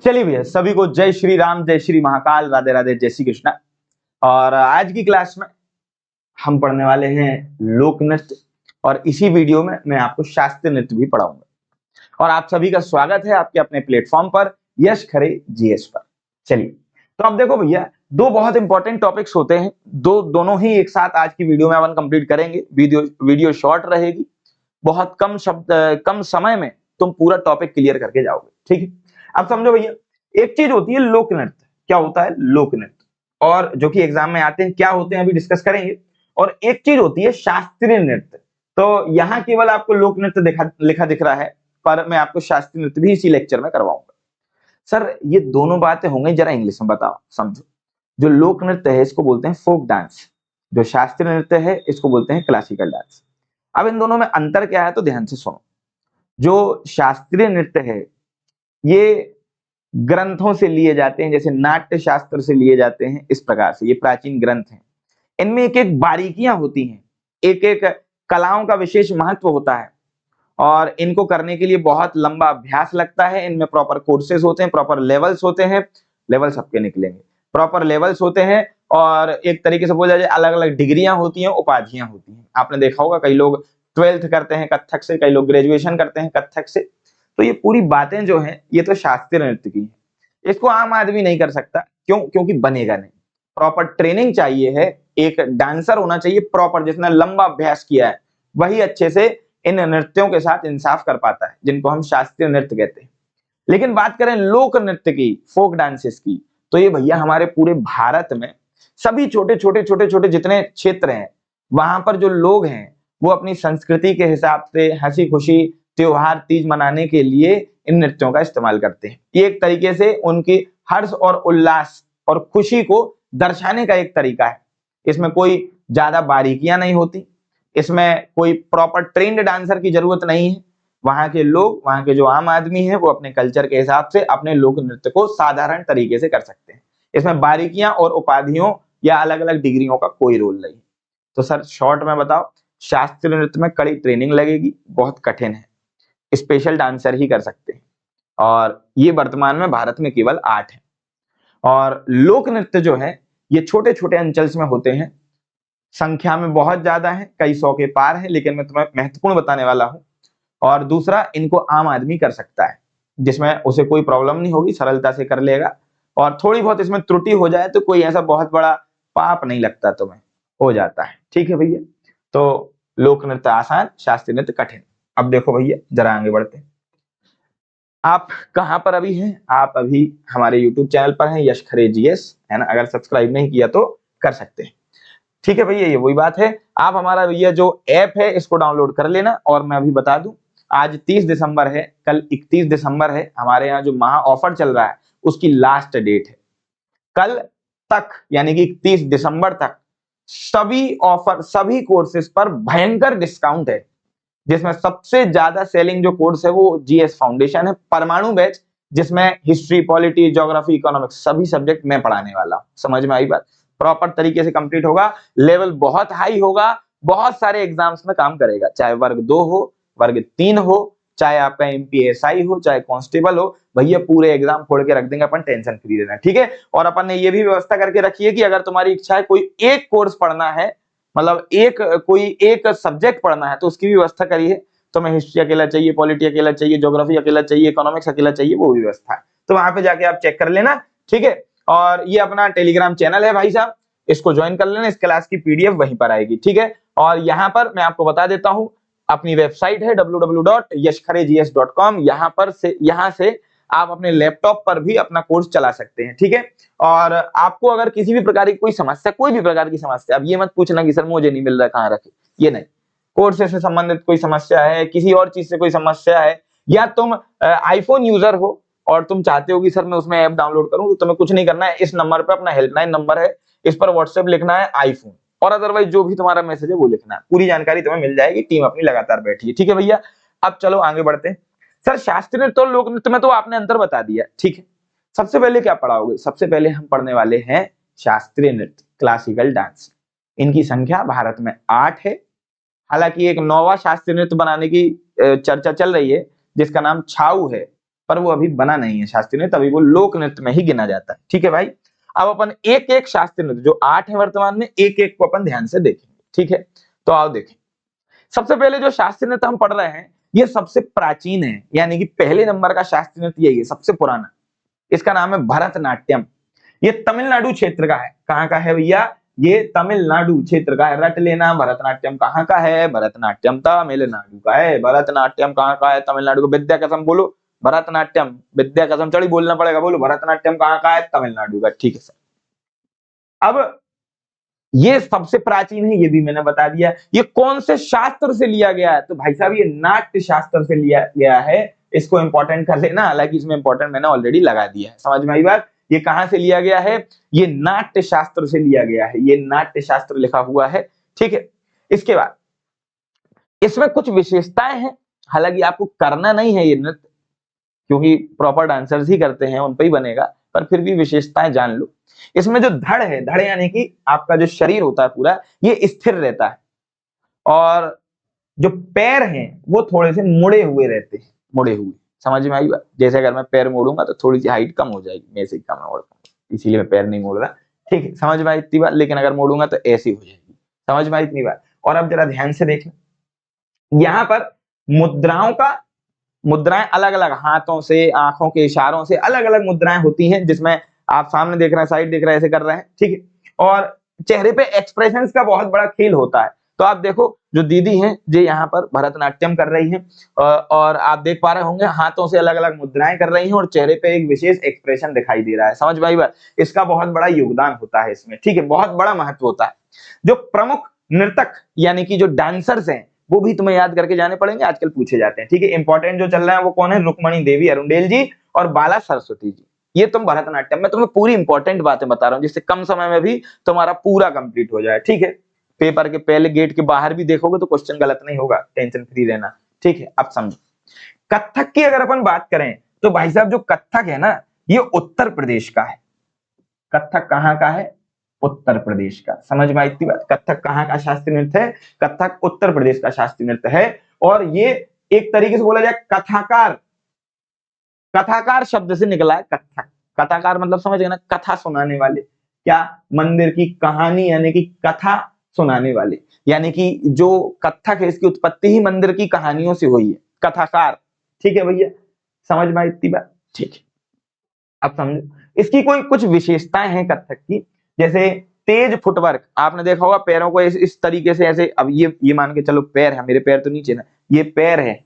चलिए भैया, सभी को जय श्री राम, जय श्री महाकाल, राधे राधे, जय श्री कृष्णा। और आज की क्लास में हम पढ़ने वाले हैं लोक नृत्य, और इसी वीडियो में मैं आपको शास्त्रीय नृत्य भी पढ़ाऊंगा। और आप सभी का स्वागत है आपके अपने प्लेटफॉर्म पर, यश खरे जीएस पर। चलिए, तो अब देखो भैया, दो बहुत इंपॉर्टेंट टॉपिक्स होते हैं, दोनों ही एक साथ आज की वीडियो में अपन कंप्लीट करेंगे। वीडियो शॉर्ट रहेगी, बहुत कम समय में तुम पूरा टॉपिक क्लियर करके जाओगे, ठीक है। अब समझो भैया, एक चीज होती है लोक नृत्य। क्या होता है लोक नृत्य, और जो कि एग्जाम में आते हैं, क्या होते हैं अभी डिस्कस करेंगे। और एक चीज होती है शास्त्रीय नृत्य। तो यहाँ केवल आपको लोक नृत्य लिखा दिख रहा है, पर मैं आपको शास्त्रीय नृत्य भी इसी लेक्चर में करवाऊंगा। सर ये दोनों बातें होंगी, जरा इंग्लिश में बताओ, समझो। जो लोक नृत्य है इसको बोलते हैं फोक डांस, जो शास्त्रीय नृत्य है इसको बोलते हैं क्लासिकल डांस। अब इन दोनों में अंतर क्या है तो ध्यान से सुनो। जो शास्त्रीय नृत्य है ये ग्रंथों से लिए जाते हैं, जैसे नाट्य शास्त्र से लिए जाते हैं, इस प्रकार से ये प्राचीन ग्रंथ हैं। इनमें एक एक बारीकियां होती हैं, एक एक कलाओं का विशेष महत्व होता है, और इनको करने के लिए बहुत लंबा अभ्यास लगता है। इनमें प्रॉपर कोर्सेज होते हैं, प्रॉपर लेवल्स होते हैं, लेवल सबके निकलेंगे, प्रॉपर लेवल्स होते हैं। और एक तरीके से बोला जाए अलग अलग डिग्रियां होती हैं, उपाधियां होती हैं। आपने देखा होगा कई लोग 12th करते हैं कथक से, कई लोग ग्रेजुएशन करते हैं कथक से। तो ये पूरी बातें जो हैं ये तो शास्त्रीय नृत्य की है। इसको आम आदमी नहीं कर सकता, क्यों? क्योंकि बनेगा नहीं। प्रॉपर ट्रेनिंग चाहिए है, एक डांसर होना चाहिए प्रॉपर, जिसने लंबा अभ्यास किया है, वही अच्छे से इन नृत्यों के साथ इंसाफ कर पाता है, जिनको हम शास्त्रीय नृत्य कहते हैं। लेकिन बात करें लोक नृत्य की, फोक डांसेस की, तो ये भैया हमारे पूरे भारत में सभी छोटे छोटे जितने क्षेत्र हैं, वहां पर जो लोग हैं वो अपनी संस्कृति के हिसाब से हंसी खुशी त्योहार तीज मनाने के लिए इन नृत्यों का इस्तेमाल करते हैं। ये एक तरीके से उनकी हर्ष और उल्लास और खुशी को दर्शाने का एक तरीका है। इसमें कोई ज्यादा बारीकियां नहीं होती, इसमें कोई प्रॉपर ट्रेंड डांसर की जरूरत नहीं है। वहां के लोग, वहां के जो आम आदमी है, वो अपने कल्चर के हिसाब से अपने लोक नृत्य को साधारण तरीके से कर सकते हैं। इसमें बारीकियां और उपाधियों या अलग अलग डिग्रियों का कोई रोल नहीं। तो सर शॉर्ट में बताओ, शास्त्रीय नृत्य में कड़ी ट्रेनिंग लगेगी, बहुत कठिन है, स्पेशल डांसर ही कर सकते हैं, और ये वर्तमान में भारत में केवल 8 है। और लोक नृत्य जो है ये छोटे छोटे अंचल्स में होते हैं, संख्या में बहुत ज्यादा है, कई 100 के पार है, लेकिन मैं तुम्हें महत्वपूर्ण बताने वाला हूं। और दूसरा, इनको आम आदमी कर सकता है, जिसमें उसे कोई प्रॉब्लम नहीं होगी, सरलता से कर लेगा। और थोड़ी बहुत इसमें त्रुटि हो जाए तो कोई ऐसा बहुत बड़ा पाप नहीं लगता, तुम्हें हो जाता है, ठीक है भैया। तो लोक नृत्य आसान, शास्त्रीय नृत्य कठिन। अब देखो भैया, जरा आगे बढ़ते हैं। आप कहां पर अभी हैं? आप अभी हमारे YouTube चैनल पर हैं, यश खरे जीएस, है ना। अगर सब्सक्राइब नहीं किया तो कर सकते हैं, ठीक है भैया। ये वही बात है, आप हमारा भैया जो ऐप है इसको डाउनलोड कर लेना। और मैं अभी बता दूं, आज 30 दिसंबर है, कल 31 दिसंबर है। हमारे यहाँ जो महा ऑफर चल रहा है उसकी लास्ट डेट है कल तक, यानी कि 31 दिसंबर तक सभी ऑफर, सभी कोर्सेज पर भयंकर डिस्काउंट है। जिसमें सबसे ज्यादा सेलिंग जो कोर्स है वो जीएस फाउंडेशन है, परमाणु बैच, जिसमें हिस्ट्री, पॉलिटी, ज्योग्राफी, इकोनॉमिक्स सभी सब्जेक्ट मैं पढ़ाने वाला हूं। समझ में आई बात? प्रॉपर तरीके से कंप्लीट होगा, लेवल बहुत हाई होगा, बहुत सारे एग्जाम्स में काम करेगा, चाहे वर्ग 2 हो, वर्ग 3 हो, चाहे आपका एमपीएसआई हो, चाहे कांस्टेबल हो, भैया पूरे एग्जाम फोड़ के रख देंगे अपन, टेंशन फ्री रहना, ठीक है। और अपन ने ये भी व्यवस्था करके रखी है कि अगर तुम्हारी इच्छा है कोई एक कोर्स पढ़ना है, मतलब कोई एक सब्जेक्ट पढ़ना है, तो उसकी भी व्यवस्था करी है। तो मैं हिस्ट्री अकेला चाहिए, पॉलिटी अकेला चाहिए, ज्योग्राफी अकेला चाहिए, इकोनॉमिक्स अकेला चाहिए, वो भी व्यवस्था है। तो वहां पे जाके आप चेक कर लेना, ठीक है। और ये अपना टेलीग्राम चैनल है भाई साहब, इसको ज्वाइन कर लेना, इस क्लास की पीडीएफ वहीं पर आएगी, ठीक है। और यहाँ पर मैं आपको बता देता हूँ, अपनी वेबसाइट है www.yashkharegs.com। यहाँ से आप अपने लैपटॉप पर भी अपना कोर्स चला सकते हैं, ठीक है। और आपको अगर किसी भी प्रकार की कोई समस्या, कोई भी प्रकार की समस्या, अब ये मत पूछना कि सर मुझे नहीं मिल रहा, कहाँ रखे, ये नहीं। कोर्स से संबंधित कोई समस्या है, किसी और चीज से कोई समस्या है, या तुम आईफोन यूजर हो और तुम चाहते हो कि सर मैं उसमें ऐप डाउनलोड करूं, तो तुम्हें कुछ नहीं करना है, इस नंबर पे अपना हेल्पलाइन नंबर है, इस पर व्हाट्सएप लिखना है आईफोन, और अदरवाइज जो भी तुम्हारा मैसेज है वो लिखना है, पूरी जानकारी तुम्हें मिल जाएगी। टीम अपनी लगातार बैठी है, ठीक है भैया। अब चलो आगे बढ़ते हैं। सर शास्त्रीय नृत्य और लोक नृत्य में तो आपने अंतर बता दिया, ठीक है। सबसे पहले क्या पढ़ाओगे? सबसे पहले हम पढ़ने वाले हैं शास्त्रीय नृत्य, क्लासिकल डांस। इनकी संख्या भारत में 8 है। हालांकि एक नौवां शास्त्रीय नृत्य बनाने की चर्चा चल रही है, जिसका नाम छाऊ है। पर वो अभी बना नहीं है शास्त्रीय नृत्य, अभी वो लोक नृत्य में ही गिना जाता है। ठीक है भाई, अब अपन एक एक शास्त्रीय नृत्य जो 8 है वर्तमान में, एक एक को अपन ध्यान से देखेंगे। ठीक है, तो आओ देखें। सबसे पहले जो शास्त्रीय नृत्य हम पढ़ रहे हैं ये सबसे प्राचीन है, यानी कि पहले नंबर का शास्त्रीय नृत्य यही है, सबसे पुराना। इसका नाम है भरतनाट्यम। ये तमिलनाडु क्षेत्र का है। कहाँ का है भैया? ये तमिलनाडु क्षेत्र का है। रट लेना, भरतनाट्यम कहाँ का है? भरतनाट्यम तमिलनाडु का है। भरतनाट्यम कहाँ का है? तमिलनाडु का। विद्या कसम बोलो, भरतनाट्यम। विद्या कसम चढ़ी बोलना पड़ेगा, बोलो भरतनाट्यम कहाँ का है? तमिलनाडु का। ठीक है सर। अब ये सबसे प्राचीन है, ये भी मैंने बता दिया। ये कौन से शास्त्र से लिया गया है? तो भाई साहब ये नाट्य शास्त्र से लिया गया है। इसको इंपॉर्टेंट कर लेना, हालांकि इसमें इंपॉर्टेंट मैंने ऑलरेडी लगा दिया है। समझ में आई बात? ये कहां से लिया गया है? ये नाट्य शास्त्र से लिया गया है। ये नाट्य शास्त्र लिखा हुआ है। ठीक है, इसके बाद इसमें कुछ विशेषताएं हैं, हालांकि आपको करना नहीं है ये नृत्य, क्योंकि प्रॉपर डांसर्स ही करते हैं, उन पर ही बनेगा, पर फिर भी विशेषताएं जान लो। इसमें जो धड़ है, धड़ यानी कि आपका जो शरीर होता है पूरा, ये स्थिर रहता है, और जो पैर हैं वो थोड़े से मुड़े हुए रहते हैं, मुड़े हुए। समझ में आई बात? जैसे अगर मैं पैर मोड़ूंगा तो थोड़ी सी हाइट कम हो जाएगी, मेरे से कम है, इसीलिए मैं पैर नहीं मोड़ रहा। ठीक है, समझ में आई इतनी बात? लेकिन अगर मोड़ूंगा तो ऐसी हो जाएगी। समझ में आई इतनी बात? और अब जरा ध्यान से देखना, यहाँ पर मुद्राएं अलग अलग, हाथों से, आंखों के इशारों से अलग अलग मुद्राएं होती हैं, जिसमें आप सामने देख रहे हैं, साइड देख रहे हैं, ऐसे कर रहे हैं। ठीक है, और चेहरे पे एक्सप्रेशंस का बहुत बड़ा खेल होता है। तो आप देखो, जो दीदी हैं जो यहाँ पर भरतनाट्यम कर रही हैं, और आप देख पा रहे होंगे हाथों से अलग अलग मुद्राएं कर रही हैं, और चेहरे पे एक विशेष एक्सप्रेशन दिखाई दे रहा है। समझ में आई बात? इसका बहुत बड़ा योगदान होता है इसमें। ठीक है, बहुत बड़ा महत्व होता है। जो प्रमुख नृतक यानी कि जो डांसर्स हैं वो भी तुम्हें याद करके जाने पड़ेंगे, आजकल पूछे जाते हैं। ठीक है, इंपॉर्टेंट जो चल रहा है वो कौन है? रुक्मणी देवी अरुंडेल जी और बाला सरस्वती जी। ये तुम भरतनाट्यम में, तुम्हें पूरी इंपॉर्टेंट बातें बता रहा हूं, जिससे कम समय में भी तुम्हारा पूरा कंप्लीट हो जाए। ठीक है, पेपर के पहले गेट के बाहर भी देखोगे तो क्वेश्चन गलत नहीं होगा, टेंशन फ्री रहना। ठीक है, अब समझो, कथक की अगर अपन बात करें तो भाई साहब जो कथक है ना, ये उत्तर प्रदेश का है। कथक कहाँ का है? उत्तर प्रदेश का। समझ में आई इतनी बात? कथक कहाँ का शास्त्रीय नृत्य है? कथक उत्तर प्रदेश का शास्त्रीय नृत्य है। और ये एक तरीके से बोला जाए कथाकार, कथाकार शब्द से निकला है कथक। कथाकार मतलब समझ गए ना, कथा सुनाने वाले। क्या? मंदिर की कहानी, यानी कि कथा सुनाने वाले, यानी कि जो कथक है इसकी उत्पत्ति ही मंदिर की कहानियों से हुई है। कथाकार। ठीक है भैया, समझ में आई इतनी बात? ठीक है, अब समझो इसकी कोई कुछ विशेषताएं हैं कथक की, जैसे तेज फुटवर्क। आपने देखा होगा पैरों को इस तरीके से ऐसे, अब ये मान के चलो पैर है, मेरे पैर तो नीचे ना, ये पैर है,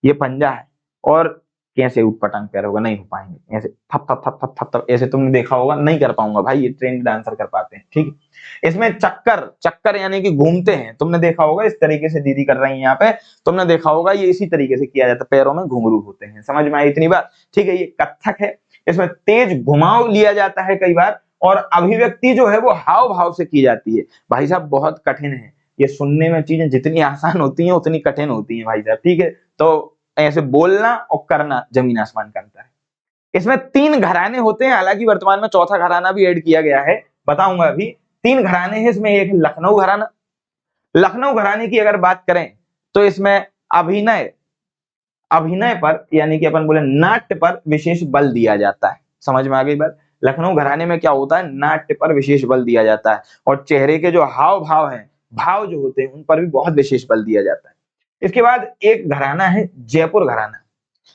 ये पंजा है, और कैसे उठपटांग पैर होगा? नहीं हो पाएंगे ऐसे, थप थप थप थप थप थप ऐसे तुमने देखा होगा, नहीं कर पाऊंगा भाई, ये ट्रेंड डांसर कर पाते हैं। ठीक है, इसमें चक्कर, चक्कर यानी कि घूमते हैं, तुमने देखा होगा इस तरीके से दीदी कर रही है यहाँ पे, तुमने देखा होगा ये इसी तरीके से किया जाता है, पैरों में घुंघरू होते हैं। समझ में आई इतनी बात? ठीक है, ये कथक है। इसमें तेज घुमाव लिया जाता है कई बार, और अभिव्यक्ति जो है वो हाव भाव से की जाती है। भाई साहब बहुत कठिन है ये, सुनने में चीजें जितनी आसान होती हैं उतनी कठिन होती हैं भाई साहब। ठीक है, तो ऐसे बोलना और करना जमीन आसमान का अंतर है। इसमें 3 घराने होते हैं, हालांकि वर्तमान में चौथा घराना भी ऐड किया गया है, बताऊंगा अभी। 3 घराने हैं इसमें। एक है लखनऊ घराना। लखनऊ घराने की अगर बात करें तो इसमें अभिनय, अभिनय पर यानी कि अपन बोले नाट्य पर विशेष बल दिया जाता है। समझ में आ गई बात? लखनऊ घराने में क्या होता है? नाट्य पर विशेष बल दिया जाता है, और चेहरे के जो हाव भाव हैं, भाव जो होते हैं, उन पर भी बहुत विशेष बल दिया जाता है। इसके बाद एक घराना है जयपुर घराना।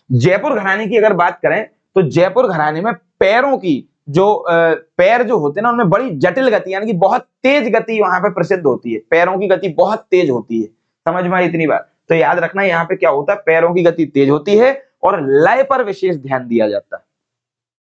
जयपुर घराने की अगर बात करें तो जयपुर घराने में पैरों की जो पैर जो होते हैं ना, उनमें बड़ी जटिल गति, यानी कि बहुत तेज गति वहां पे प्रसिद्ध होती है। पैरों की गति बहुत तेज होती है। समझ में आई इतनी बात? तो याद रखना, यहाँ पे क्या होता है? पैरों की गति तेज होती है और लय पर विशेष ध्यान दिया जाता है।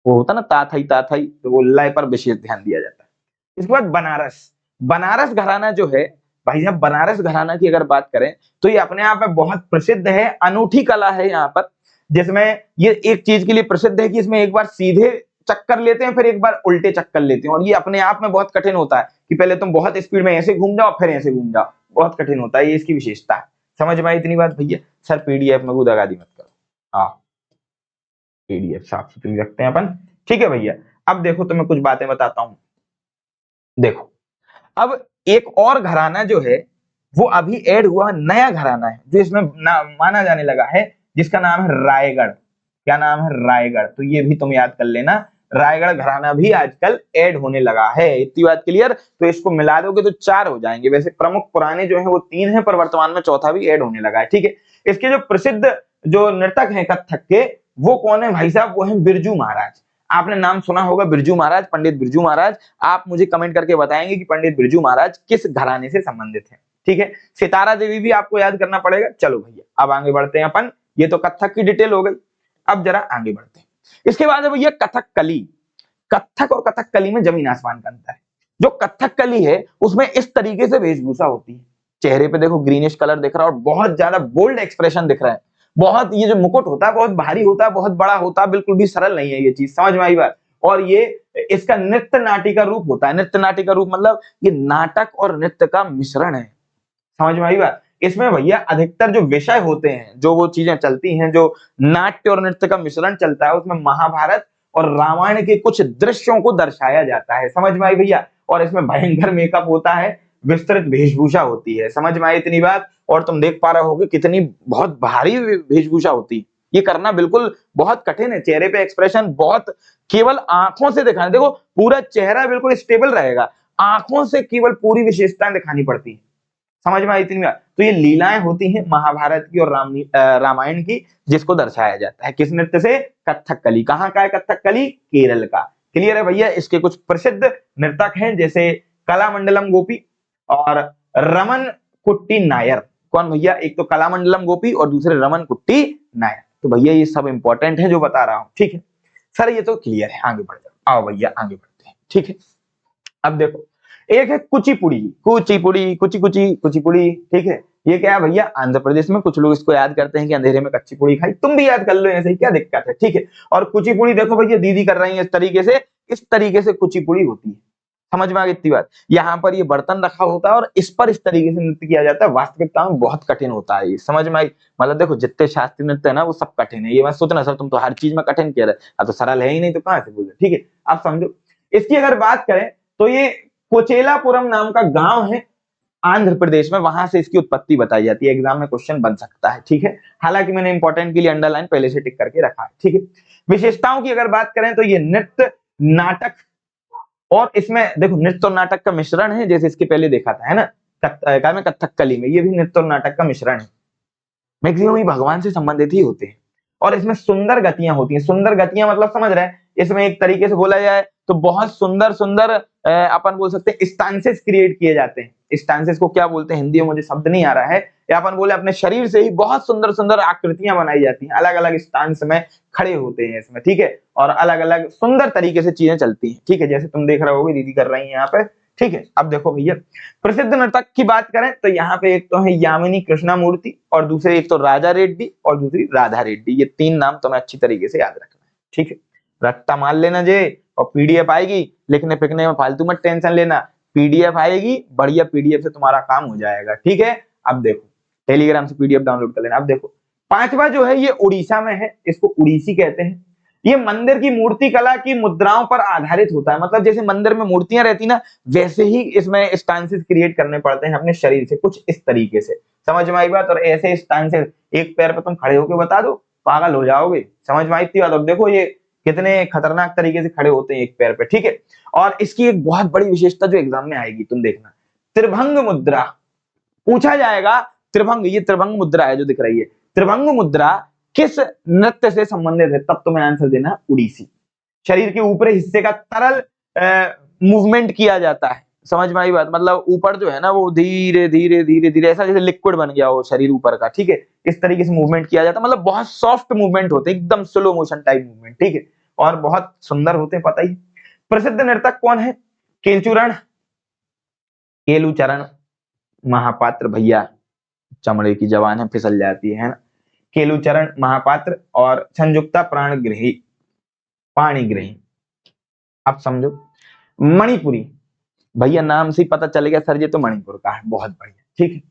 वो होता ना ताथई ताथई, तो वो लय पर विशेष ध्यान दिया जाता है। इसके बाद बनारस। बनारस घराना जो है भाई साहब, बनारस घराना की अगर बात करें तो ये अपने आप में बहुत प्रसिद्ध है, अनूठी कला है यहाँ पर, जिसमें ये एक चीज के लिए प्रसिद्ध है कि इसमें एक बार सीधे चक्कर लेते हैं, फिर एक बार उल्टे चक्कर लेते हैं, और ये अपने आप में बहुत कठिन होता है कि पहले तुम बहुत स्पीड में ऐसे घूम जाओ फिर ऐसे घूम जाओ, बहुत कठिन होता है, ये इसकी विशेषता है। समझ में आई इतनी बात भैया? सर पीडीएफ में गुदागादी मत करो, हाँ पीडीएफ साफ सुथरी रखते हैं अपन। ठीक है भैया, अब देखो तो मैं कुछ बातें बताता हूं। देखो, अब एक और घराना जो है वो अभी ऐड हुआ, नया घराना है जो इसमें माना जाने लगा है, जिसका नाम है रायगढ़। क्या नाम है, रायगढ़। तो ये भी तुम याद कर लेना, रायगढ़ घराना भी आजकल ऐड होने लगा है। इतनी बात क्लियर। तो इसको मिला दोगे तो 4 हो जाएंगे। वैसे प्रमुख पुराने जो है वो 3 है, पर वर्तमान में चौथा भी ऐड होने लगा है। ठीक है, इसके जो प्रसिद्ध जो नर्तक हैं कथक के, वो कौन है भाई साहब, वो है बिरजू महाराज। आपने नाम सुना होगा बिरजू महाराज, पंडित बिरजू महाराज। आप मुझे कमेंट करके बताएंगे कि पंडित बिरजू महाराज किस घराने से संबंधित है। ठीक है, सितारा देवी भी आपको याद करना पड़ेगा। चलो भैया अब आगे बढ़ते हैं अपन। ये तो कथक की डिटेल हो गई। अब जरा आगे बढ़ते हैं। इसके बाद है भैया कथकली। कथक और कथकली में जमीन आसमान का अंतर है। जो कथकली है उसमें इस तरीके से वेशभूषा होती है। चेहरे पे देखो ग्रीनिश कलर दिख रहा है और बहुत ज्यादा बोल्ड एक्सप्रेशन दिख रहा है। बहुत, ये जो मुकुट होता है बहुत भारी होता है, बहुत बड़ा होता है, बिल्कुल भी सरल नहीं है ये चीज, समझ में आई बात। और ये इसका नृत्य नाट्य का रूप होता है। नृत्य नाट्य का रूप मतलब ये नाटक और नृत्य का मिश्रण है, समझ में आई बात। इसमें भैया अधिकतर जो विषय होते हैं, जो वो चीजें चलती हैं, जो नाट्य और नृत्य का मिश्रण चलता है, उसमें महाभारत और रामायण के कुछ दृश्यों को दर्शाया जाता है, समझ में आई भैया। और इसमें भयंकर मेकअप होता है, विस्तृत वेशभूषा होती है, समझ में आई इतनी बात। और तुम देख पा रहे होगे कितनी बहुत भारी वेशभूषा होती है। ये करना बिल्कुल बहुत कठिन है। चेहरे पे एक्सप्रेशन बहुत केवल आंखों से दिखाना, देखो पूरा चेहरा बिल्कुल स्टेबल रहेगा, आंखों से केवल पूरी विशेषताएं दिखानी पड़ती है, समझ में आई इतनी बात। तो ये लीलाएं होती हैं महाभारत की और रामायण की, जिसको दर्शाया जाता है किस नृत्य से, कथकली। कहाँ का है कथकली, केरल का। क्लियर है भैया। इसके कुछ प्रसिद्ध नर्तक हैं जैसे कलामंडलम गोपी और रमन कुट्टी नायर। कौन भैया, एक तो कलामंडलम गोपी और दूसरे रमन कुट्टी नायर। तो भैया ये सब इंपॉर्टेंट है जो बता रहा हूं, ठीक है सर, ये तो क्लियर है। आगे बढ़ जाओ, आओ भैया आगे बढ़ते हैं, ठीक है। अब देखो, एक है कुचिपुड़ी, कुचिपुड़ी कुची कुची कुचिपुड़ी, ठीक है। ये क्या है भैया, आंध्र प्रदेश में। कुछ लोग इसको याद करते हैं कि अंधेरे में कच्ची पुड़ी खाई, तुम भी याद कर लो ऐसे ही, क्या दिक्कत है, ठीक है। और कुचिपुड़ी देखो भैया दीदी कर रही है इस तरीके से कुचिपुड़ी होती है, समझ में आ गई इतनी बात। यहाँ पर ये बर्तन रखा होता है और इस पर इस तरीके से नृत्य किया जाता है। वास्तविकता में बहुत कठिन होता है ये, समझ में आई। मतलब देखो जितने शास्त्रीय नृत्य है ना वो सब कठिन है। ये मत सोचना सर तुम तो हर चीज में कठिन कह रहे, अब तो सरल है ही नहीं तो कहां से बोले, ठीक है। आप समझो, इसकी अगर बात करें तो ये कोचेलापुरम नाम का गांव है आंध्र प्रदेश में, वहां से इसकी उत्पत्ति बताई जाती है। एग्जाम में क्वेश्चन बन सकता है, ठीक है। हालांकि मैंने इंपॉर्टेंट के लिए अंडरलाइन पहले से टिक करके रखा है, ठीक है। विशेषताओं की अगर बात करें तो ये नृत्य नाटक, और इसमें देखो नृत्य और नाटक का मिश्रण है, जैसे इसके पहले देखा था, है ना, कथकली में। ये भी नृत्य और नाटक का मिश्रण है। मैक्सिमम ये भगवान से संबंधित ही होते हैं। और इसमें सुंदर गतियां होती हैं। सुंदर गतियां मतलब समझ रहे हैं, इसमें एक तरीके से बोला जाए तो बहुत सुंदर सुंदर अपन बोल सकते हैं स्टांसेस क्रिएट किए जाते हैं। स्टांसेस को क्या बोलते हैं हिंदी में मुझे शब्द नहीं आ रहा है, या अपन बोले अपने शरीर से ही बहुत सुंदर सुंदर आकृतियां बनाई जाती हैं। अलग अलग स्टांस में खड़े होते हैं इसमें, ठीक है। और अलग अलग सुंदर तरीके से चीजें चलती हैं, ठीक है। जैसे तुम देख रहे होगे दीदी कर रही है यहाँ पे, ठीक है। अब देखो भैया प्रसिद्ध नर्तक की बात करें तो यहाँ पे एक तो है यामिनी कृष्णामूर्ति, और दूसरे एक तो राजा रेड्डी और दूसरी राधा रेड्डी। ये 3 नाम तुम्हें अच्छी तरीके से याद रखना है, ठीक है। रट्टा मान लेना जे, और पीडीएफ आएगी, लिखने फिखने में फालतू मत टेंशन लेना, पीडीएफ आएगी, बढ़िया पीडीएफ से तुम्हारा काम हो जाएगा, ठीक है। अब देखो टेलीग्राम से पीडीएफ डाउनलोड कर लेना। अब देखो 5वां जो है ये उड़ीसा में है, इसको उड़ीसी कहते हैं। ये मंदिर की मूर्ति कला की मुद्राओं पर आधारित होता है। मतलब जैसे मंदिर में मूर्तियां रहती ना, वैसे ही इसमें स्टांसेस क्रिएट करने पड़ते हैं अपने शरीर से, कुछ इस तरीके से, समझ में आई बात। और ऐसे स्टांसेस, एक पैर पे तुम खड़े होकर बता दो, पागल हो जाओगे, समझ में आई इतनी बात। अब देखो ये कितने खतरनाक तरीके से खड़े होते हैं एक पैर पे, ठीक है। और इसकी एक बहुत बड़ी विशेषता जो एग्जाम में आएगी, तुम देखना, त्रिभंग मुद्रा पूछा जाएगा। त्रिभंग, ये त्रिभंग मुद्रा है जो दिख रही है, त्रिभंग मुद्रा किस नृत्य से संबंधित है, तब तुम्हें आंसर देना उड़ीसी। शरीर के ऊपरी हिस्से का तरल मूवमेंट किया जाता है, समझ में आई बात। मतलब ऊपर जो है ना वो धीरे धीरे धीरे धीरे ऐसा जैसे लिक्विड बन गया हो शरीर ऊपर का, ठीक है। इस तरीके से मूवमेंट किया जाता है। मतलब बहुत सॉफ्ट मूवमेंट होते हैं, एकदम स्लो मोशन टाइप मूवमेंट, ठीक है। और बहुत सुंदर होते हैं, पता ही। प्रसिद्ध नर्तक कौन है, केलूचरण महापात्र। भैया चमड़े की जबान है, फिसल जाती है ना। केलूचरण महापात्र और संयुक्ता पाणिग्रही। अब समझो मणिपुरी, भैया नाम से ही पता चल गया सर ये तो मणिपुर का है, बहुत बढ़िया, ठीक है।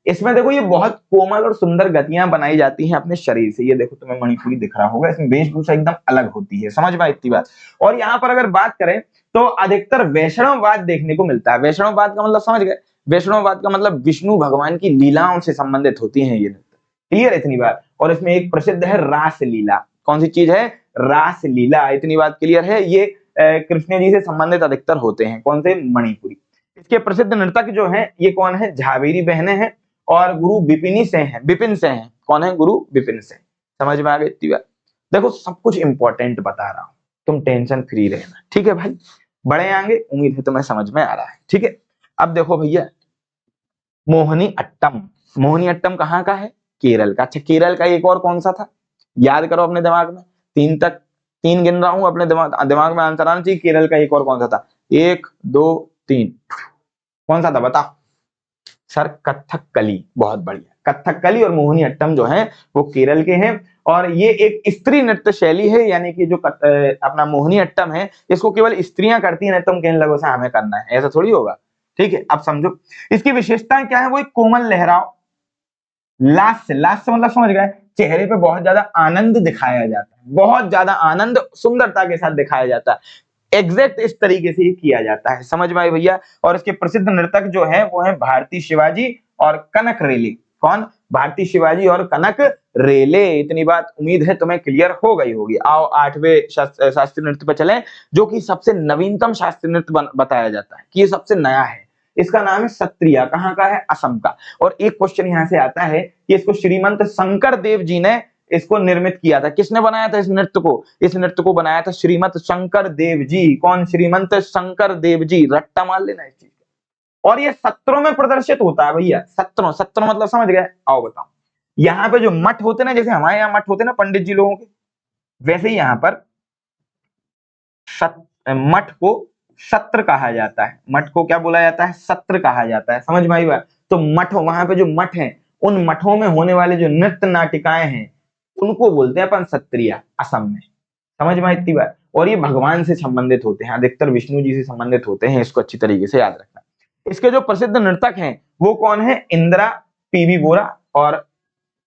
इसमें देखो ये बहुत कोमल और सुंदर गतियां बनाई जाती हैं अपने शरीर से। ये देखो तुम्हें मणिपुरी दिख रहा होगा, इसमें वेशभूषा एकदम अलग होती है, समझ में इतनी बात। और यहाँ पर अगर बात करें तो अधिकतर वैष्णववाद देखने को मिलता है। वैष्णववाद का मतलब समझ गए, वैष्णववाद का मतलब विष्णु भगवान की लीलाओं से संबंधित होती है ये नृत्य, क्लियर इतनी बात। और इसमें एक प्रसिद्ध है रास लीला, कौन सी चीज है? रासलीला। इतनी बात क्लियर है। ये कृष्ण जी से संबंधित अधिकतर होते हैं। कौन से? मणिपुरी। इसके प्रसिद्ध नर्तक जो हैं ये कौन है? झावेरी बहनें हैं और गुरु विपिनी से हैं, विपिन से हैं। कौन है? गुरु विपिन से। समझ में आ गई इतनी बात? देखो सब कुछ इंपॉर्टेंट बता रहा हूं, तुम टेंशन फ्री रहना, ठीक है भाई? बड़े आएंगे, उम्मीद है तुम्हें समझ में आ रहा है, ठीक है? अब देखो भैया, मोहिनी अट्टम। मोहिनी अट्टम कहाँ का है? केरल का। अच्छा, केरल का एक और कौन सा था? याद करो अपने दिमाग में। तीन गिन रहा हूं, अपने दिमाग में आंसर आना चाहिए। केरल का एक और कौन सा था? 1 2 3, कौन सा था बताओ? सर कथकली। बहुत बढ़िया। कथकली और मोहिनी अट्टम जो है वो केरल के हैं और ये एक स्त्री नृत्य शैली है, यानी कि जो अपना मोहिनी अट्टम है इसको केवल स्त्रियां करती हैं, तुम कहने लगो से हमें करना है, ऐसा थोड़ी होगा, ठीक है? अब समझो इसकी विशेषताएं क्या है। वो एक कोमल लहराव, लास्य। लास्य मतलब समझ गए, चेहरे पे बहुत ज्यादा आनंद दिखाया जाता है, बहुत ज्यादा आनंद सुंदरता के साथ दिखाया जाता है। एग्जैक्ट इस तरीके से ही किया जाता है। समझ में आई भैया? और इसके प्रसिद्ध नर्तक जो है वो है भारती शिवाजी और कनक रेले। कौन? भारती शिवाजी और कनक रेले। इतनी बात उम्मीद है तुम्हें क्लियर हो गई होगी। आओ 8वें शास्त्रीय नृत्य पर चलें, जो कि सबसे नवीनतम शास्त्रीय नृत्य बताया जाता है कि ये सबसे नया है। इसका नाम है सत्रिया। कहाँ का है? असम का। और एक क्वेश्चन यहां से आता है कि इसको श्रीमंत शंकर देव जी ने इसको निर्मित किया था। किसने बनाया था इस नृत्य को? इस नृत्य को बनाया था श्रीमंत शंकर देव जी। कौन? श्रीमंत शंकर देव जी। रट्टा मार लेना इस चीज का। और ये सत्रों में प्रदर्शित होता है भैया। सत्रों, सत्रों मतलब समझ गए? आओ बताओ। यहाँ पे जो मठ होते ना, जैसे हमारे यहाँ मठ होते ना पंडित जी लोगों के, वैसे ही यहाँ पर मठ को सत्र कहा जाता है। मठ को क्या बोला जाता है? सत्र कहा जाता है। समझ में आई बात? तो मठ, वहां पे जो मठ है, उन मठों में होने वाले जो नृत्य नाटिकाएं हैं उनको बोलते हैं अपन सत्रिया, असम में। समझ में आई इतनी बात? और ये भगवान से संबंधित होते हैं, अधिकतर विष्णु जी से संबंधित होते हैं। इसको अच्छी तरीके से याद रखना। इसके जो प्रसिद्ध नर्तक हैं वो कौन है? इंदिरा, पीवी बोरा और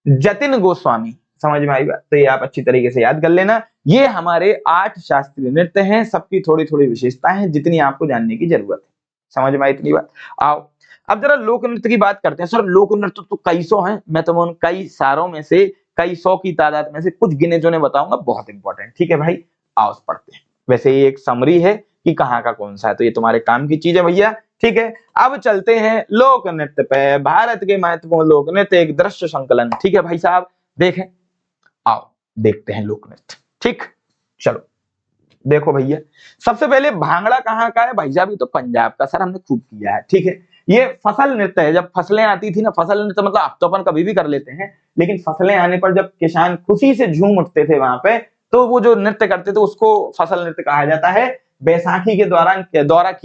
जतिन गोस्वामी। समझ में आई बात? तो ये आप अच्छी तरीके से याद कर लेना। ये हमारे 8 शास्त्रीय नृत्य हैं, सबकी थोड़ी थोड़ी विशेषताएं हैं जितनी आपको जानने की जरूरत है। समझ में आई इतनी बात? आओ अब जरा लोक नृत्य की बात करते हैं। सर लोक नृत्य तो कई सौ हैं, मैं तुम्हें उन कई सारों में से, कई सौ की तादाद में से कुछ गिने चुने बताऊंगा, बहुत इंपॉर्टेंट, ठीक है भाई? आओ पढ़ते हैं। वैसे ये एक समरी है कि कहाँ का कौन सा है, तो ये तुम्हारे काम की चीज है भैया, ठीक है? अब चलते हैं लोक नृत्य पे। भारत के महत्वपूर्ण लोक नृत्य, एक दृश्य संकलन, ठीक है भाई साहब? देखें, आओ देखते हैं लोक नृत्य, ठीक? चलो देखो भैया, सबसे पहले भांगड़ा कहाँ का है भाई साहब? ये तो पंजाब का। सर हमने खूब किया है, ठीक है? ये फसल नृत्य है। जब फसलें आती थी ना, फसल नृत्य मतलब आप तो अपन कभी भी कर लेते हैं, लेकिन फसलें आने पर जब किसान खुशी से झूम उठते थे वहां पे, तो वो जो नृत्य करते थे उसको फसल नृत्य कहा जाता है। बैसाखी के दौरान दौरान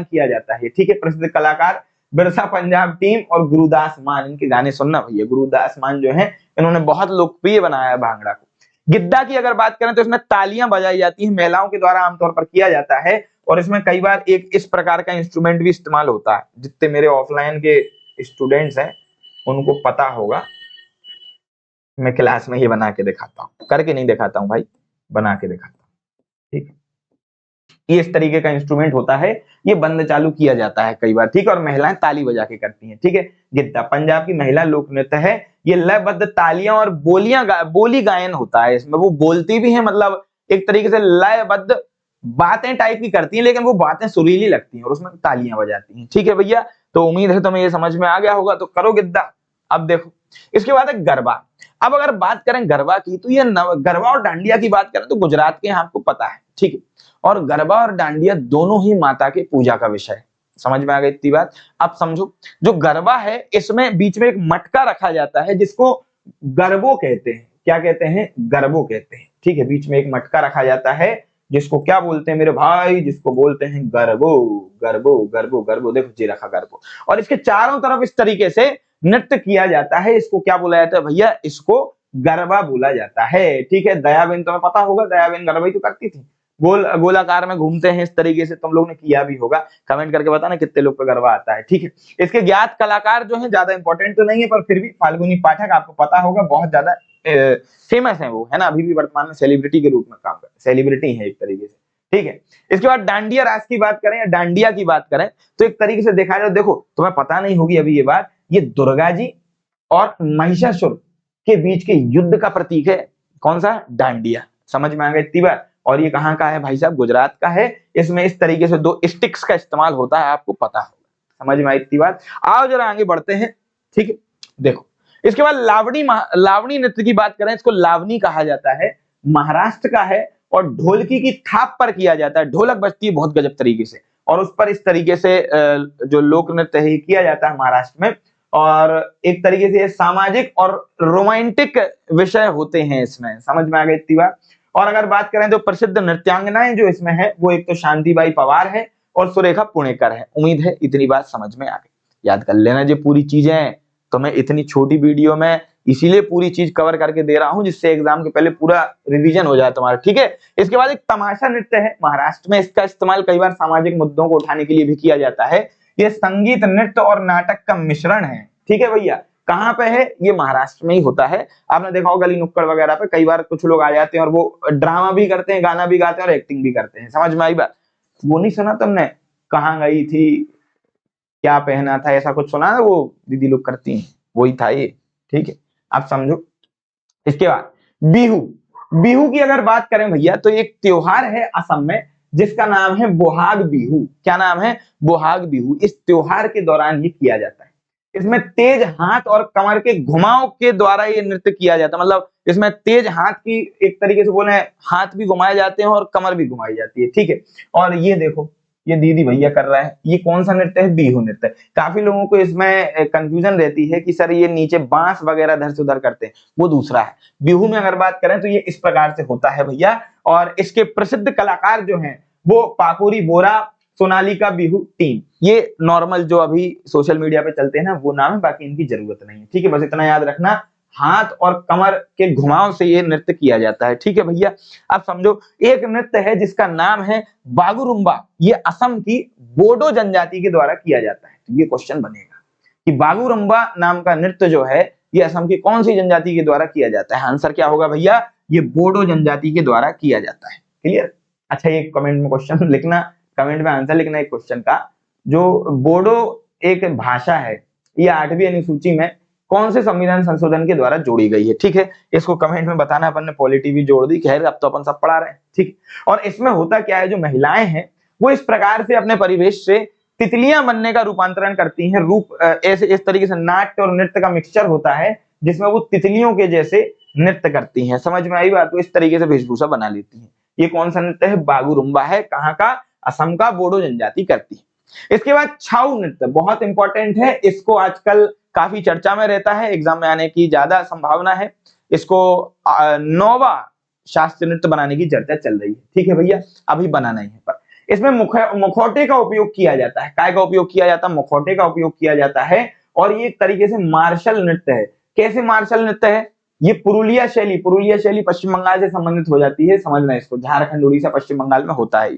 किया जाता है, ठीक है? प्रसिद्ध कलाकार बिरसा पंजाब टीम और गुरुदास मान, इनके गाने सुनना भैया। गुरुदास मान जो है इन्होंने बहुत लोकप्रिय बनाया है भांगड़ा को। गिद्दा की अगर बात करें तो इसमें तालियां बजाई जाती हैं, महिलाओं के द्वारा आमतौर पर किया जाता है। और इसमें कई बार एक इस प्रकार का इंस्ट्रूमेंट भी इस्तेमाल होता है, जितने मेरे ऑफलाइन के स्टूडेंट्स हैं उनको पता होगा। मैं क्लास में ही बना के दिखाता हूँ, करके नहीं दिखाता हूँ भाई, बना के दिखाता हूँ, ठीक है? ये इस तरीके का इंस्ट्रूमेंट होता है, ये बंद चालू किया जाता है कई बार, ठीक है? और महिलाएं ताली बजा के करती हैं, ठीक है? गिद्दा पंजाब की महिला लोक नृत्य है। ये लयबद्ध तालियां और बोली गायन होता है। इसमें वो बोलती भी है, मतलब एक तरीके से लयबद्ध बातें टाइप की करती हैं, लेकिन वो बातें सुरीली लगती हैं और उसमें तालियां बजाती हैं, ठीक है भैया? तो उम्मीद है तुम्हें ये समझ में आ गया होगा, तो करो गिद्दा। अब देखो इसके बाद है गरबा। अब अगर बात करें गरबा की, तो ये गरबा और डांडिया की बात करें तो गुजरात के यहाँ आपको पता है, ठीक है? और गरबा और डांडिया दोनों ही माता की पूजा का विषय है। समझ में आ गई इतनी बात? अब समझो, जो गरबा है इसमें बीच में एक मटका रखा जाता है जिसको गरबो कहते हैं। क्या कहते हैं? गरबो कहते हैं, ठीक है? बीच में एक मटका रखा जाता है जिसको क्या बोलते हैं मेरे भाई? जिसको बोलते हैं गरबो। गरबो गरबो गरबो, देखो जी रखा गरबो। और इसके चारों तरफ इस तरीके से नृत्य किया जाता है। इसको क्या बोला जाता है भैया? इसको गरबा बोला जाता है, ठीक है? दयाबेन तुम्हें पता होगा, दयाबेन गरबा ही तो करती थी। गोलाकार में घूमते हैं इस तरीके से, तुम लोग ने किया भी होगा। कमेंट करके बताना कितने लोग पे गरबा आता है, ठीक है? इसके ज्ञात कलाकार जो हैं, ज्यादा इंपॉर्टेंट तो नहीं है पर फिर भी फाल्गुनी पाठक आपको पता होगा, बहुत ज्यादा फेमस है वो, है ना? अभी भी वर्तमान में सेलिब्रिटी के रूप में काम कर, सेलिब्रिटी है एक तरीके से, ठीक है? इसके बाद डांडिया रास की बात करें या डांडिया की बात करें तो एक तरीके से देखा जाए, देखो तुम्हें पता नहीं होगी अभी ये बात, ये दुर्गा जी और महिषासुर के बीच के युद्ध का प्रतीक है। कौन सा? डांडिया। समझ में आ गया इतनी बात? और ये कहाँ का है भाई साहब? गुजरात का है। इसमें इस तरीके से 2 स्टिक्स का इस्तेमाल होता है, आपको पता होगा। समझ में आई इतनी बात? आओ जरा आगे बढ़ते हैं। ठीक है, देखो इसके बाद लावणी नृत्य की बात करें, इसको लावनी कहा जाता है, महाराष्ट्र का है और ढोलकी की थाप पर किया जाता है। ढोलक बजती है बहुत गजब तरीके से और उस पर इस तरीके से जो लोक नृत्य है किया जाता है महाराष्ट्र में। और एक तरीके से सामाजिक और रोमांटिक विषय होते हैं इसमें। समझ में आ गई इतनी बात? और अगर बात करें तो प्रसिद्ध नृत्यांगनाएं जो इसमें है वो एक तो शांतिबाई पवार है और सुरेखा पुणेकर है। उम्मीद है इतनी बात समझ में आ गई। याद कर लेना जी पूरी चीजें, तो मैं इतनी छोटी वीडियो में इसीलिए पूरी चीज कवर करके दे रहा हूं जिससे एग्जाम के पहले पूरा रिवीजन हो जाए तुम्हारा। ठीक है, इसके बाद एक तमाशा नृत्य है महाराष्ट्र में। इसका इस्तेमाल कई बार सामाजिक मुद्दों को उठाने के लिए भी किया जाता है। ये संगीत, नृत्य और नाटक का मिश्रण है। ठीक है भैया, कहाँ पे है? ये महाराष्ट्र में ही होता है। आपने देखा होगा गली नुक्कड़ वगैरह पे कई बार कुछ लोग आ जाते हैं और वो ड्रामा भी करते हैं, गाना भी गाते हैं और एक्टिंग भी करते हैं। समझ में आई बात? वो नहीं सुना तुमने, कहाँ गई थी, क्या पहना था, ऐसा कुछ सुना ना? वो दीदी लोग करती हैं, वही था ये। ठीक है, आप समझो। इसके बाद बिहू। बिहू की अगर बात करें भैया तो एक त्योहार है असम में जिसका नाम है बोहाग बिहू। क्या नाम है? बोहाग बिहू। इस त्योहार के दौरान ये किया जाता है। इसमें तेज हाथ और कमर के घुमाव के द्वारा ये नृत्य किया जाता है। मतलब इसमें तेज हाथ की, एक तरीके से बोले हाथ भी घुमाए जाते हैं और कमर भी घुमाई जाती है। ठीक है, और ये देखो ये दीदी भैया कर रहा है, ये कौन सा नृत्य है? बिहू नृत्य। काफी लोगों को इसमें कंफ्यूजन रहती है कि सर ये नीचे बांस वगैरह इधर से उधर करते हैं, वो दूसरा है। बिहू में अगर बात करें तो ये इस प्रकार से होता है भैया। और इसके प्रसिद्ध कलाकार जो हैं वो पाकोरी बोरा, सोनालिका बिहू टीम। ये नॉर्मल जो अभी सोशल मीडिया पे चलते हैं ना वो नाम है, बाकी इनकी जरूरत नहीं है। ठीक है, बस इतना याद रखना, हाथ और कमर के घुमाव से ये नृत्य किया जाता है। ठीक है भैया, अब समझो एक नृत्य है जिसका नाम है बागुरुम्बा। ये असम की बोडो जनजाति के द्वारा किया जाता है। तो ये क्वेश्चन बनेगा कि बागुरुम्बा नाम का नृत्य जो है ये असम की कौन सी जनजाति के द्वारा किया जाता है? आंसर क्या होगा भैया? ये बोडो जनजाति के द्वारा किया जाता है। क्लियर? अच्छा, ये कमेंट में क्वेश्चन लिखना, कमेंट में आंसर लिखना एक क्वेश्चन का। जो बोडो एक भाषा है ये 8वीं अनुसूची में कौन से संविधान संशोधन के द्वारा जोड़ी गई है? ठीक है, इसको कमेंट में बताना। अपन ने पॉलिटी भी जोड़ दी, खैर अब तो अपन सब पढ़ा रहे हैं। ठीक, और इसमें होता क्या है, जो महिलाएं हैं वो इस प्रकार से अपने परिवेश से तितलियां बनने का रूपांतरण करती हैं। रूप ऐसे इस तरीके से नाट्य और नृत्य का मिक्सचर होता है जिसमें वो तितलियों के जैसे नृत्य करती हैं। समझ में आई बात? तो इस तरीके से वेशभूषा बना लेती हैं। ये कौन सा नृत्य है? बागुरुम्बा है। कहाँ का? असम का, बोडो जनजाति करती है। इसके बाद छाऊ नृत्य बहुत इंपॉर्टेंट है। इसको आजकल काफी चर्चा में रहता है, एग्जाम में आने की ज्यादा संभावना है। इसको नौवा शास्त्रीय नृत्य बनाने की चर्चा चल रही है। ठीक है भैया, अभी बनाना ही है। पर इसमें मुखौटे का उपयोग किया जाता है। काय का उपयोग किया जाता है? मुखौटे का उपयोग किया जाता है। और ये एक तरीके से मार्शल नृत्य है। कैसे मार्शल नृत्य है? ये पुरुलिया शैली पश्चिम बंगाल से संबंधित हो जाती है। समझना इसको, झारखंड, उड़ीसा, पश्चिम बंगाल में होता है।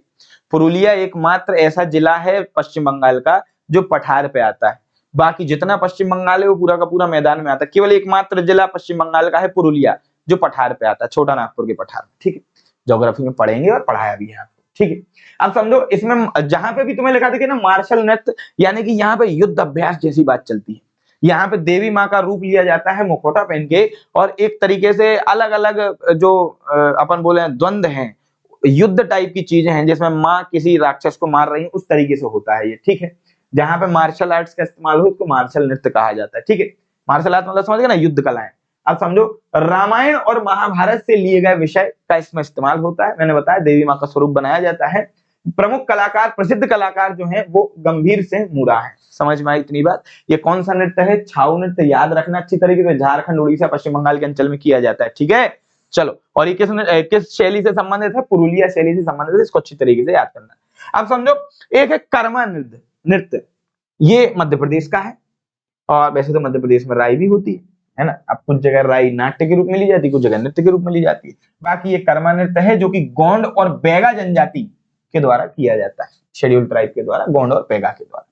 पुरुलिया एकमात्र ऐसा जिला है पश्चिम बंगाल का जो पठार पे आता है। बाकी जितना पश्चिम बंगाल है वो पूरा का पूरा मैदान में आता है। केवल एकमात्र जिला पश्चिम बंगाल का है पुरुलिया जो पठार पे आता है, छोटा नागपुर के पठार। ठीक है, ज्योग्राफी में पढ़ेंगे और पढ़ाया भी है आपको। ठीक है, अब समझो इसमें जहां पे भी तुम्हें लिखा था ना मार्शल नृत्य, यानी कि यहाँ पे युद्ध अभ्यास जैसी बात चलती है। यहाँ पे देवी माँ का रूप लिया जाता है मुखौटा पहन के, और एक तरीके से अलग अलग जो अपन बोले द्वंद्व हैं, युद्ध टाइप की चीजें हैं जिसमें माँ किसी राक्षस को मार रही है, उस तरीके से होता है ये। ठीक है, जहां पे मार्शल आर्ट्स का इस्तेमाल हो उसको मार्शल नृत्य कहा जाता है। ठीक है, मार्शल आर्ट मतलब समझ गए ना, युद्ध कलाएं। अब समझो रामायण और महाभारत से लिए गए विषय का इसमें इस्तेमाल होता है। मैंने बताया देवी माँ का स्वरूप बनाया जाता है। प्रमुख कलाकार, प्रसिद्ध कलाकार जो हैं वो गंभीर सिंह मुरा है। समझ में आई इतनी बात? ये कौन सा नृत्य है? छाऊ नृत्य। याद रखना अच्छी तरीके से, झारखंड, उड़ीसा, पश्चिम बंगाल के अंचल में किया जाता है। ठीक है, चलो, और ये किस शैली से संबंधित है? पुरुलिया शैली से संबंधित है। इसको अच्छी तरीके से याद करना। अब समझो एक है कर्मा नृत्य। ये मध्य प्रदेश का है, और वैसे तो मध्य प्रदेश में राई भी होती है ना। अब कुछ जगह राई नाट्य के रूप में ली जाती है, कुछ जगह नृत्य के रूप में ली जाती है। बाकी ये कर्मा नृत्य है जो कि गोंड और बैगा जनजाति के द्वारा किया जाता है, शेड्यूल ट्राइब के द्वारा, गोंड और बैगा के द्वारा।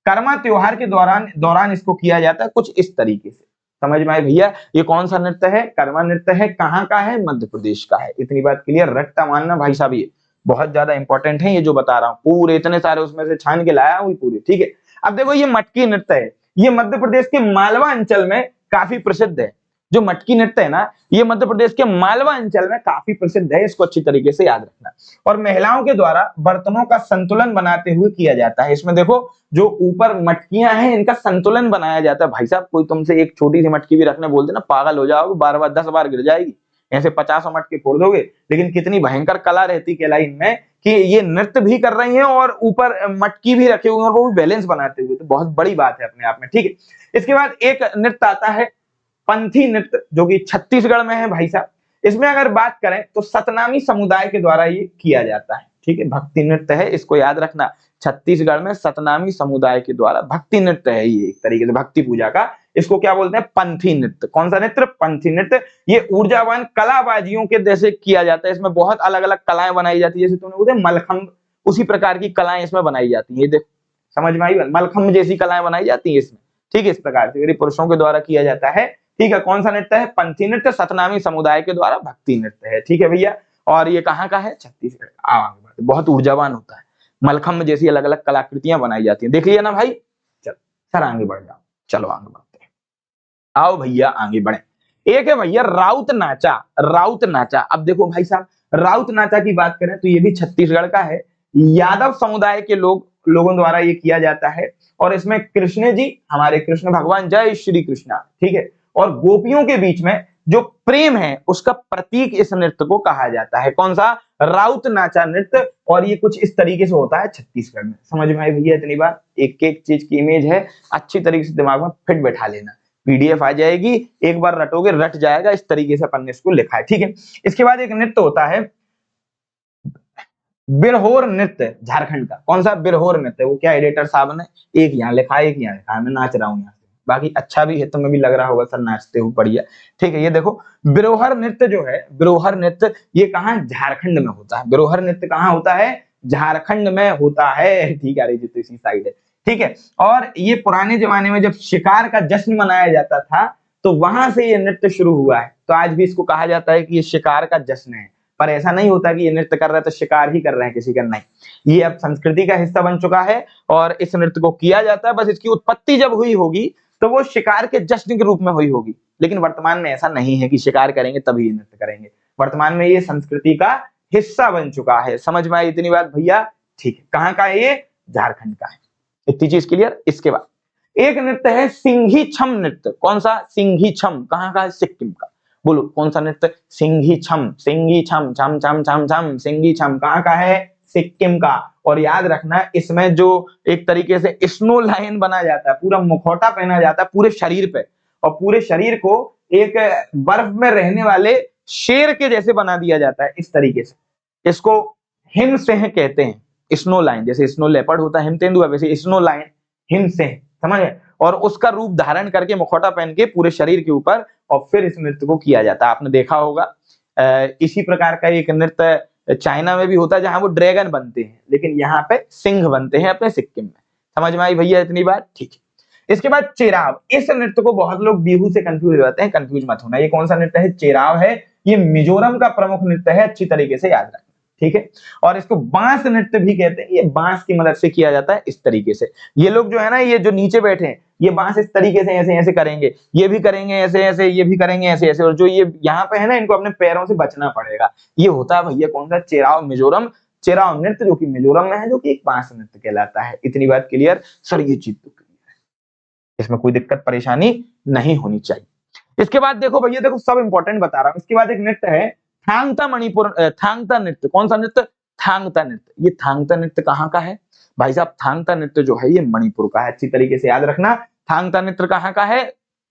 कर्मा त्योहार के दौरान इसको किया जाता है कुछ इस तरीके से। समझ में आए भैया? ये कौन सा नृत्य है? कर्मा नृत्य है। कहाँ का है? मध्य प्रदेश का है। इतनी बात क्लियर? रट्टा मानना भाई साहब, ये बहुत ज्यादा इंपॉर्टेंट है। ये जो बता रहा हूँ पूरे इतने सारे उसमें से छान के लाया हूँ पूरे। ठीक है, अब देखो ये मटकी नृत्य है। ये मध्य प्रदेश के मालवा अंचल में काफी प्रसिद्ध है। जो मटकी नृत्य है ना, ये मध्य प्रदेश के मालवा अंचल में काफी प्रसिद्ध है, इसको अच्छी तरीके से याद रखना। और महिलाओं के द्वारा बर्तनों का संतुलन बनाते हुए किया जाता है। इसमें देखो जो ऊपर मटकियां हैं इनका संतुलन बनाया जाता है। भाई साहब कोई तुमसे एक छोटी सी मटकी भी रखने बोल दे ना, पागल हो जाओगे, बार बार 10 बार गिर जाएगी, ऐसे 50 मटके फोड़ दोगे। लेकिन कितनी भयंकर कला रहती केलाई इनमें कि ये नृत्य भी कर रही हैं और ऊपर मटकी भी रखे हुए हैं और वो भी बैलेंस बनाते हुए, तो बहुत बड़ी बात है अपने आप में, ठीक है। इसके बाद एक नृत्य आता है पंथी नृत्य, जो कि छत्तीसगढ़ में है भाई साहब। इसमें अगर बात करें तो सतनामी समुदाय के द्वारा ये किया जाता है, ठीक है। भक्ति नृत्य है, इसको याद रखना। छत्तीसगढ़ में सतनामी समुदाय के द्वारा भक्ति नृत्य है, ये एक तरीके से भक्ति पूजा का। इसको क्या बोलते हैं? पंथी नृत्य। कौन सा नृत्य? पंथी नृत्य। ये ऊर्जावान कलाबाजियों के जैसे किया जाता है। इसमें बहुत अलग अलग कलाएं बनाई जाती है, जैसे तुमने बोले मलखंब, उसी प्रकार की कलाएं इसमें बनाई जाती है। ये देखो समझ में आई, मलखंब जैसी कलाएं बनाई जाती है इसमें, ठीक है। इस प्रकार से पुरुषों के द्वारा किया जाता है, ठीक है। कौन सा नृत्य है? पंथी नृत्य, सतनामी समुदाय के द्वारा भक्ति नृत्य है, ठीक है भैया। और ये कहाँ का है? छत्तीसगढ़। बहुत ऊर्जावान होता है, मलखम्ब जैसी अलग अलग कलाकृतियां बनाई जाती हैं, देख लिया ना भाई। चलो सर आगे बढ़ जाओ, चलो आगे बढ़ते हैं, आओ भैया आगे बढ़े। एक है भैया राउत नाचा। राउत नाचा, अब देखो भाई साहब, राउत नाचा की बात करें तो ये भी छत्तीसगढ़ का है। यादव समुदाय के लोगों द्वारा ये किया जाता है। और इसमें कृष्ण जी, हमारे कृष्ण भगवान, जय श्री कृष्णा, ठीक है, और गोपियों के बीच में जो प्रेम है उसका प्रतीक इस नृत्य को कहा जाता है। कौन सा? राउत नाचा नृत्य। और ये कुछ इस तरीके से होता है छत्तीसगढ़ में। समझ में आई भैया? इतनी बात, एक एक चीज की इमेज है, अच्छी तरीके से दिमाग में फिट बैठा लेना। पीडीएफ आ जाएगी, एक बार रटोगे रट जाएगा, इस तरीके से अपन ने इसको लिखा है, ठीक है। इसके बाद एक नृत्य होता है बिरहोर नृत्य, झारखंड का। कौन सा? बिरहोर नृत्य। वो क्या एडिटर साहब ने एक यहाँ लिखा है, एक यहाँ लिखा है, मैं नाच रहा हूँ यहाँ से, बाकी अच्छा भी है, तुम्हें भी लग रहा होगा सर नाचते हो, बढ़िया, ठीक है। ये देखो बिरोहर नृत्य जो है, बिरोहर नृत्य ये कहाँ? झारखंड में होता है। बिरोहर नृत्य कहाँ होता है? झारखंड में होता है, ठीक है। अरे तो इसी साइड है, ठीक है। और ये पुराने जमाने में जब शिकार का जश्न मनाया जाता था तो वहां से ये नृत्य शुरू हुआ है। तो आज भी इसको कहा जाता है कि ये शिकार का जश्न है। पर ऐसा नहीं होता कि ये नृत्य कर रहे हैं तो शिकार ही कर रहे हैं किसी का, नहीं। ये अब संस्कृति का हिस्सा बन चुका है और इस नृत्य को किया जाता है। बस इसकी उत्पत्ति जब हुई होगी तो वो शिकार के जश्न के रूप में हुई होगी। लेकिन वर्तमान में ऐसा नहीं है कि शिकार करेंगे तभी ये नृत्य करेंगे। वर्तमान में ये संस्कृति का हिस्सा बन चुका है। समझ में आई इतनी बात भैया? ठीक है। कहाँ का है ये? झारखंड का है। इतनी चीज क्लियर। इसके बाद एक नृत्य है सिंघी छम नृत्य। कौन सा? सिंघी छम। कहाँ का है? सिक्किम का। बोलो कौन सा नृत्य? सिंघी छम। सिंघी छम, छम छम छम छम, सिंघी छम कहाँ का है? सिक्किम का। और याद रखना इसमें जो एक तरीके से स्नो लाइन बना जाता है, पूरा मुखौटा पहना जाता है पूरे शरीर पे, और पूरे शरीर को एक बर्फ में रहने वाले शेर के जैसे बना दिया जाता है इस तरीके से। इसको हिमसिंह कहते हैं। स्नो लाइन, जैसे स्नो लेपर्ड होता है हिम तेंदुआ, वैसे स्नो लाइन हिमसिंह, समझे। और उसका रूप धारण करके मुखौटा पहन के पूरे शरीर के ऊपर, और फिर इस नृत्य को किया जाता है। आपने देखा होगा इसी प्रकार का एक नृत्य चाइना में भी होता है जहां वो ड्रैगन बनते हैं, लेकिन यहाँ पे सिंह बनते हैं अपने सिक्किम में। समझ में आई भैया इतनी बात? ठीक है। इसके बाद चेराव। इस नृत्य को बहुत लोग बिहू से कंफ्यूज हो जाते हैं, कंफ्यूज मत होना। ये कौन सा नृत्य है? चेराव है। ये मिजोरम का प्रमुख नृत्य है, अच्छी तरीके से याद रखना, ठीक है। और इसको बांस नृत्य भी कहते हैं। ये बांस की मदद से किया जाता है इस तरीके से। ये लोग जो है ना, ये जो नीचे बैठे हैं, ये बांस इस तरीके से ऐसे ऐसे करेंगे, ये भी करेंगे ऐसे ऐसे, ये भी करेंगे ऐसे ऐसे, और जो ये यहाँ पे है ना, इनको अपने पैरों से बचना पड़ेगा। ये होता है भैया कौन सा? चेराव, मिजोरम। चेराव नृत्य जो कि मिजोरम में है, जो कि एक बांस नृत्य कहलाता है। इतनी बात क्लियर? सर ये चीज तो क्लियर है, इसमें कोई दिक्कत परेशानी नहीं होनी चाहिए। इसके बाद देखो भैया, देखो सब इंपॉर्टेंट बता रहा हूँ। इसके बाद एक नृत्य है थांगता मणिपुर, थांगता नृत्य। कौन सा नृत्य? थांगता नृत्य। ये थांगता नृत्य कहाँ का है भाई साहब? थांगता नृत्य जो है ये मणिपुर का है, अच्छी तरीके से याद रखना। थांगता नृत्य कहाँ का है?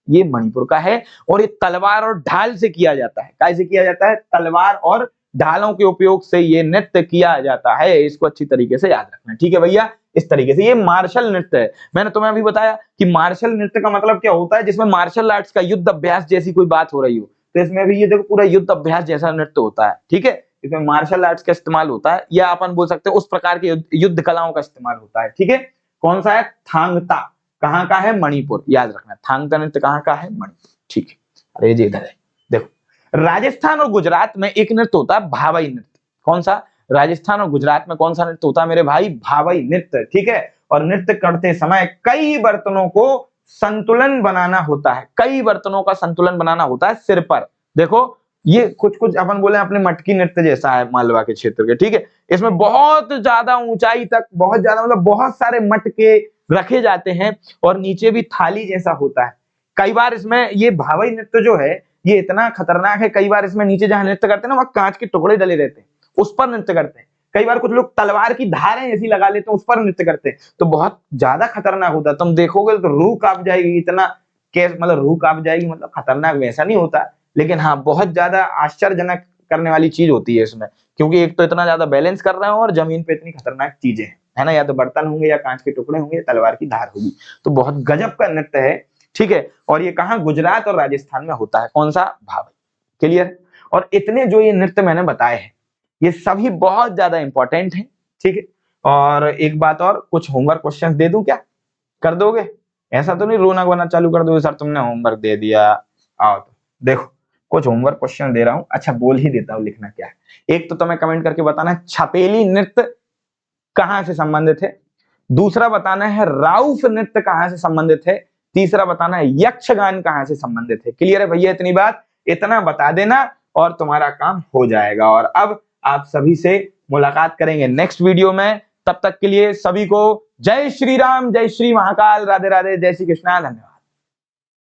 ये मणिपुर का है। और ये तलवार और ढाल से किया जाता है। कैसे किया जाता है? तलवार और ढालों के उपयोग से ये नृत्य किया जाता है। इसको अच्छी तरीके से याद रखना, ठीक है भैया। इस तरीके से ये मार्शल नृत्य है। मैंने तुम्हें अभी बताया कि मार्शल नृत्य का मतलब क्या होता है, जिसमें मार्शल आर्ट्स का युद्ध अभ्यास जैसी कोई बात हो रही हो। तो इसमें भी ये देखो पूरा युद्ध अभ्यास जैसा नृत्य होता है, ठीक है। इसमें मार्शल आर्ट्स का इस्तेमाल होता है, या अपन बोल सकते हैं उस प्रकार के युद्ध कलाओं का इस्तेमाल होता है, ठीक है। कौन सा है? थांगता। कहाँ का है? मणिपुर। याद रखना थांगता नृत्य कहाँ का है? मणिपुर, ठीक है। अरे जी इधर है, देखो राजस्थान और गुजरात में एक नृत्य होता है भावई नृत्य। कौन सा? राजस्थान और गुजरात में कौन सा नृत्य होता है मेरे भाई? भावई नृत्य, ठीक है। और नृत्य करते समय कई बर्तनों को संतुलन बनाना होता है, कई बर्तनों का संतुलन बनाना होता है सिर पर। देखो ये कुछ कुछ अपन बोले अपने मटकी नृत्य जैसा है मालवा के क्षेत्र के, ठीक है। इसमें बहुत ज्यादा ऊंचाई तक, बहुत ज्यादा मतलब बहुत सारे मटके रखे जाते हैं और नीचे भी थाली जैसा होता है। कई बार इसमें ये भावई नृत्य जो है ये इतना खतरनाक है, कई बार इसमें नीचे जहां नृत्य करते हैं ना वहां कांच के टुकड़े डले रहते हैं, उस पर नृत्य करते हैं। कई बार कुछ लोग तलवार की धारें ऐसी लगा लेते हैं, उस पर नृत्य करते हैं, तो बहुत ज्यादा खतरनाक होता है। तुम देखोगे तो रूह कांप जाएगी, इतना केस मतलब रूह कांप जाएगी, मतलब खतरनाक वैसा नहीं होता, लेकिन हाँ बहुत ज्यादा आश्चर्यजनक करने वाली चीज होती है इसमें, क्योंकि एक तो इतना ज्यादा बैलेंस कर रहे हो और जमीन पे इतनी खतरनाक चीजें है ना, या तो बर्तन होंगे या कांच के टुकड़े होंगे या तलवार की धार होगी। तो बहुत गजब का नृत्य है, ठीक है। और ये कहाँ, गुजरात और राजस्थान में होता है। कौन सा, भावई। क्लियर। और इतने जो ये नृत्य मैंने बताए हैं ये सभी बहुत ज्यादा इंपॉर्टेंट है, ठीक है। और एक बात और, कुछ होमवर्क क्वेश्चंस दे दूं क्या, कर दोगे? ऐसा तो नहीं रोना गोना चालू कर दोगे सर तुमने होमवर्क दे दिया। आओ तो देखो कुछ होमवर्क क्वेश्चन दे रहा हूं, अच्छा बोल ही देता हूं लिखना क्या है। एक तो तुम्हें कमेंट करके बताना है छपेली नृत्य कहां से संबंधित है, दूसरा बताना है राउफ नृत्य कहां से संबंधित है, तीसरा बताना है यक्षगान कहां से संबंधित है। क्लियर है भैया? इतनी बात, इतना बता देना और तुम्हारा काम हो जाएगा। और अब आप सभी से मुलाकात करेंगे नेक्स्ट वीडियो में, तब तक के लिए सभी को जय श्री राम, जय श्री महाकाल, राधे राधे, जय श्री कृष्णा, धन्यवाद।